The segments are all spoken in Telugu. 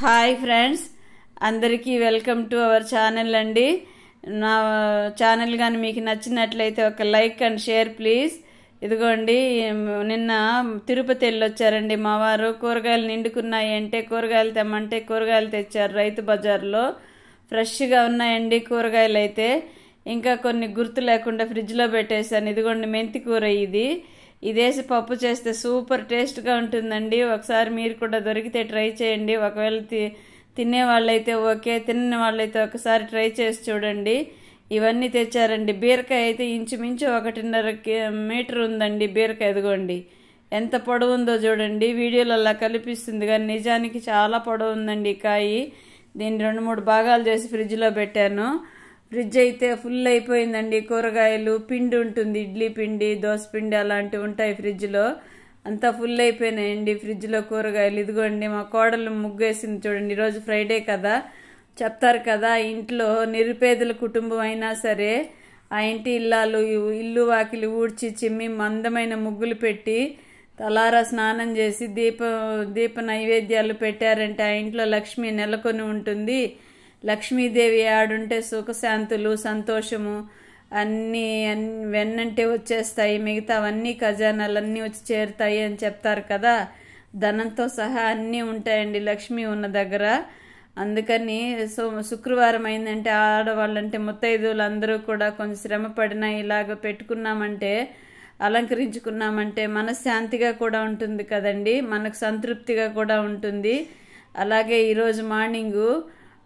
హాయ్ ఫ్రెండ్స్, అందరికీ వెల్కమ్ టు అవర్ ఛానల్ అండి. నా ఛానల్ కానీ మీకు నచ్చినట్లయితే ఒక లైక్ అండ్ షేర్ ప్లీజ్. ఇదిగోండి, నిన్న తిరుపతి వెళ్ళొచ్చారండి మా వారు. కూరగాయలు నిండుకున్నాయి అంటే కూరగాయలు తెమ్మంటే కూరగాయలు తెచ్చారు. రైతు బజార్లో ఫ్రెష్గా ఉన్నాయండి కూరగాయలు. అయితే ఇంకా కొన్ని గుర్తు లేకుండా ఫ్రిడ్జ్లో పెట్టేశాను. ఇదిగోండి మెంతి కూర. ఇదేసి పప్పు చేస్తే సూపర్ టేస్ట్గా ఉంటుందండి. ఒకసారి మీరు కూడా దొరికితే ట్రై చేయండి. ఒకవేళ తినే వాళ్ళైతే ఓకే, తిన్న వాళ్ళైతే ఒకసారి ట్రై చేసి చూడండి. ఇవన్నీ తెచ్చారండి. బీరకాయ అయితే ఇంచుమించు 1.5 మీటర్ ఉందండి బీరకాయ. ఎదుగోండి ఎంత పొడవు ఉందో చూడండి. వీడియోలో అలా కనిపిస్తుంది కానీ నిజానికి చాలా పొడవు ఉందండి ఈ కాయ. దీన్ని 2-3 భాగాలు చేసి ఫ్రిడ్జ్లో పెట్టాను. ఫ్రిడ్జ్ అయితే ఫుల్ అయిపోయిందండి. కూరగాయలు, పిండి ఉంటుంది, ఇడ్లీ పిండి, దోశ పిండి అలాంటివి ఉంటాయి ఫ్రిడ్జ్లో. అంతా ఫుల్ అయిపోయినాయండి ఫ్రిడ్జ్లో కూరగాయలు. ఇదిగోండి మా కోడలు ముగ్గేసింది చూడండి. ఈరోజు ఫ్రైడే కదా, చెప్తారు కదా, ఇంట్లో నిరుపేదల కుటుంబం అయినా సరే ఆ ఇంటి ఇల్లు వాకిలి ఊడ్చి చిమ్మి అందమైన ముగ్గులు పెట్టి తలారా స్నానం చేసి దీప నైవేద్యాలు పెట్టారంటే ఆ ఇంట్లో లక్ష్మి నెలకొని ఉంటుంది. లక్ష్మీదేవి ఆడుంటే సుఖశాంతులు, సంతోషము అన్నీ వెన్నంటే వచ్చేస్తాయి. మిగతావన్నీ ఖజానాలన్నీ వచ్చి చేరుతాయి అని చెప్తారు కదా. ధనంతో సహా అన్నీ ఉంటాయండి లక్ష్మి ఉన్న దగ్గర. అందుకని శుక్రవారం అయిందంటే ఆడవాళ్ళంటే ముత్తైదువులు అందరూ కూడా కొంచెం శ్రమ పడినా ఇలాగ పెట్టుకున్నామంటే, అలంకరించుకున్నామంటే మనశ్శాంతిగా కూడా ఉంటుంది కదండి, మనకు సంతృప్తిగా కూడా ఉంటుంది. అలాగే ఈరోజు మార్నింగు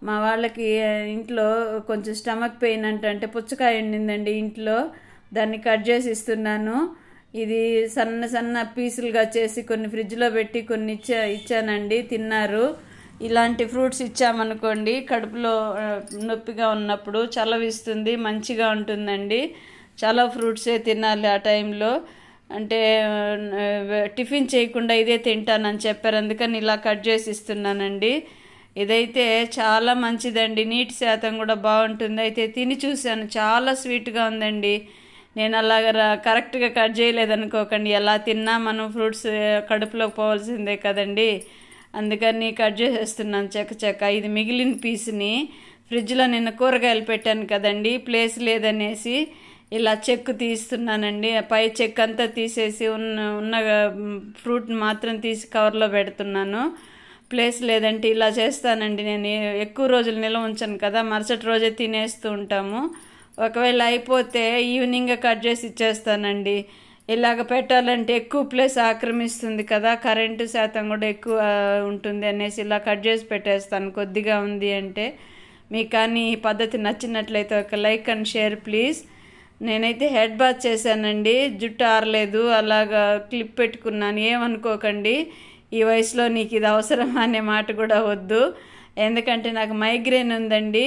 మా వాళ్ళకి ఇంట్లో కొంచెం స్టమక్ పెయిన్ అంటే పుచ్చకాయ ఉండిందండి ఇంట్లో. దాన్ని కట్ చేసి ఇస్తున్నాను. ఇది సన్న పీసులుగా చేసి కొన్ని ఫ్రిడ్జ్లో పెట్టి కొన్ని ఇచ్చానండి. తిన్నారు. ఇలాంటి ఫ్రూట్స్ ఇచ్చామనుకోండి కడుపులో నొప్పిగా ఉన్నప్పుడు చలవిస్తుంది, మంచిగా ఉంటుందండి. చాలా ఫ్రూట్సే తినాలి ఆ టైంలో. అంటే టిఫిన్ చేయకుండా ఇదే తింటానని చెప్పారు, అందుకని ఇలా కట్ చేసి ఇస్తున్నానండి. ఇదైతే చాలా మంచిదండి, నీటి శాతం కూడా బాగుంటుంది. అయితే తిని చూశాను, చాలా స్వీట్గా ఉందండి. నేను అలాగ కరెక్ట్గా కట్ చేయలేదనుకోకండి. ఎలా తిన్నా మనం ఫ్రూట్స్ కడుపులోకి పోవాల్సిందే కదండి. అందుకని కట్ చేసేస్తున్నాను చెక్క. ఇది మిగిలిన పీస్ని ఫ్రిడ్జ్లో నిన్న కూరగాయలు పెట్టాను కదండి, ప్లేస్ లేదనేసి ఇలా చెక్కు తీస్తున్నానండి. పై చెక్ అంతా తీసేసి ఉన్న ఫ్రూట్ని మాత్రం తీసి కవర్లో పెడుతున్నాను. ప్లేస్ లేదంటే ఇలా చేస్తానండి. నేను ఎక్కువ రోజులు నిల్వ ఉంచాను కదా, మరుసటి రోజే తినేస్తూ ఉంటాము. ఒకవేళ అయిపోతే ఈవినింగ్ కట్ చేసి ఇచ్చేస్తానండి. ఇలాగ పెట్టాలంటే ఎక్కువ ప్లేస్ ఆక్రమిస్తుంది కదా, కరెంటు శాతం కూడా ఎక్కువ ఉంటుంది అనేసి ఇలా కట్ చేసి పెట్టేస్తాను కొద్దిగా ఉంది అంటే. మీకు కానీ ఈ పద్ధతి నచ్చినట్లయితే ఒక లైక్ అండ్ షేర్ ప్లీజ్. నేనైతే హెడ్ బాత్ చేశానండి, జుట్టు ఆరలేదు, అలాగా క్లిప్ పెట్టుకున్నాను. ఏమనుకోకండి, ఈ వయసులో నీకు ఇది అవసరం అనే మాట కూడా వద్దు. ఎందుకంటే నాకు మైగ్రేన్ ఉందండి.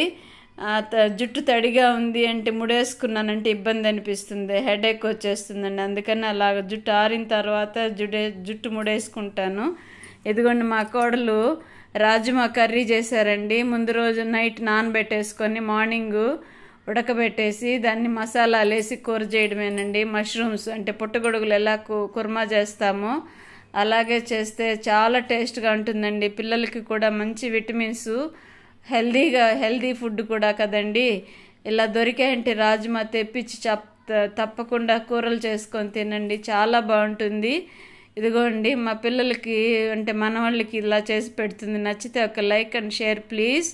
జుట్టు తడిగా ఉంది అంటే ముడేసుకున్నానంటే ఇబ్బంది అనిపిస్తుంది, హెడేక్ వచ్చేస్తుందండి. అందుకని అలాగ జుట్టు ఆరిన తర్వాత జుట్టు ముడేసుకుంటాను. ఇదిగోండి మా కోడలు రాజ్మా కర్రీ చేశారండి. ముందు రోజు నైట్ నానబెట్టేసుకొని మార్నింగు ఉడకబెట్టేసి దాన్ని మసాలాలు వేసి కూర చేయడమేనండి. మష్రూమ్స్ అంటే పుట్టగొడుగులు ఎలా కుర్మా చేస్తామో అలాగే చేస్తే చాలా టేస్ట్గా ఉంటుందండి. పిల్లలకి కూడా మంచి విటమిన్స్, హెల్దీ ఫుడ్ కూడా కదండి. ఇలా దొరికాయంటే రాజ్మా తెప్పించి తప్పకుండా కూరలు చేసుకొని తినండి, చాలా బాగుంటుంది. ఇదిగోండి మా పిల్లలకి అంటే మనవాళ్ళకి ఇలా చేసి పెడుతుంది. నచ్చితే ఒక లైక్ అండ్ షేర్ ప్లీజ్.